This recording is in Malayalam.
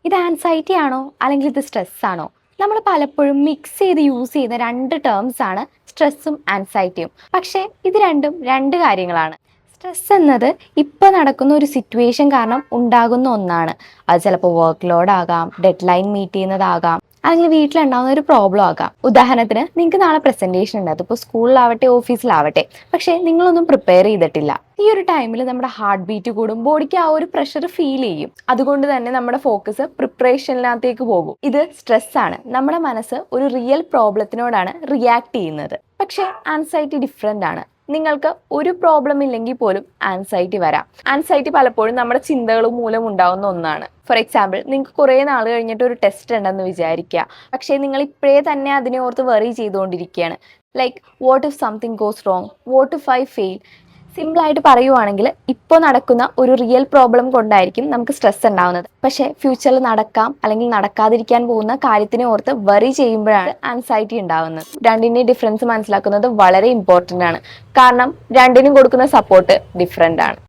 ഇത് ആൻസൈറ്റി ആണോ അല്ലെങ്കിൽ ഇത് സ്ട്രെസ് ആണോ? നമ്മൾ പലപ്പോഴും മിക്സ് ചെയ്ത് യൂസ് ചെയ്യുന്ന രണ്ട് ടേംസ് ആണ് സ്ട്രെസ്സും ആൻസൈറ്റിയും. പക്ഷേ ഇത് രണ്ടും രണ്ട് കാര്യങ്ങളാണ്. സ്ട്രെസ് എന്നത് ഇപ്പോൾ നടക്കുന്ന ഒരു സിറ്റുവേഷൻ കാരണം ഉണ്ടാകുന്ന ഒന്നാണ്. അത് ചിലപ്പോൾ വർക്ക് ലോഡ് ആകാം, ഡെഡ് ലൈൻ മീറ്റ് ചെയ്യുന്നതാകാം, അല്ലെങ്കിൽ വീട്ടിലുണ്ടാകുന്ന ഒരു പ്രോബ്ലം ആകാം. ഉദാഹരണത്തിന് നിങ്ങൾക്ക് നാളെ പ്രസന്റേഷൻ ഉണ്ട്, അതിപ്പോൾ സ്കൂളിലാവട്ടെ ഓഫീസിലാവട്ടെ, പക്ഷേ നിങ്ങളൊന്നും പ്രിപ്പയർ ചെയ്തിട്ടില്ല. ഈ ഒരു ടൈമിൽ നമ്മുടെ ഹാർട്ട് ബീറ്റ് കൂടും, ബോഡിക്ക് ആ ഒരു പ്രഷർ ഫീൽ ചെയ്യും. അതുകൊണ്ട് തന്നെ നമ്മുടെ ഫോക്കസ് പ്രിപ്പറേഷനിനകത്തേക്ക് പോകും. ഇത് സ്ട്രെസ് ആണ്. നമ്മുടെ മനസ്സ് ഒരു റിയൽ പ്രോബ്ലത്തിനോടാണ് റിയാക്ട് ചെയ്യുന്നത്. പക്ഷേ ആൻസൈറ്റി ഡിഫറെൻ്റ് ആണ്. നിങ്ങൾക്ക് ഒരു പ്രോബ്ലം ഇല്ലെങ്കിൽ പോലും ആൻസൈറ്റി വരാം. ആൻസൈറ്റി പലപ്പോഴും നമ്മുടെ ചിന്തകൾ മൂലം ഉണ്ടാകുന്ന ഒന്നാണ്. ഫോർ എക്സാമ്പിൾ, നിങ്ങൾക്ക് കുറേ നാൾ കഴിഞ്ഞിട്ട് ഒരു ടെസ്റ്റ് ഉണ്ടെന്ന് വിചാരിക്കുക. പക്ഷേ നിങ്ങൾ ഇപ്പോഴേ തന്നെ അതിനെ ഓർത്ത് വറി ചെയ്തുകൊണ്ടിരിക്കുകയാണ്. Like, what if something goes wrong, what if I fail. സിമ്പിളായിട്ട് പറയുവാണെങ്കിൽ, ഇപ്പോൾ നടക്കുന്ന ഒരു റിയൽ പ്രോബ്ലം കൊണ്ടായിരിക്കും നമുക്ക് സ്ട്രെസ് ഉണ്ടാകുന്നത്. പക്ഷേ ഫ്യൂച്ചറിൽ നടക്കാം അല്ലെങ്കിൽ നടക്കാതിരിക്കാൻ പോകുന്ന കാര്യത്തിനെ ഓർത്ത് വറി ചെയ്യുമ്പോഴാണ് ആൻസൈറ്റി ഉണ്ടാകുന്നത്. രണ്ടിൻ്റെയും ഡിഫറൻസ് മനസ്സിലാക്കുന്നത് വളരെ ഇമ്പോർട്ടൻ്റ് ആണ്. കാരണം രണ്ടിനും കൊടുക്കുന്ന സപ്പോർട്ട് ഡിഫറെൻ്റ് ആണ്.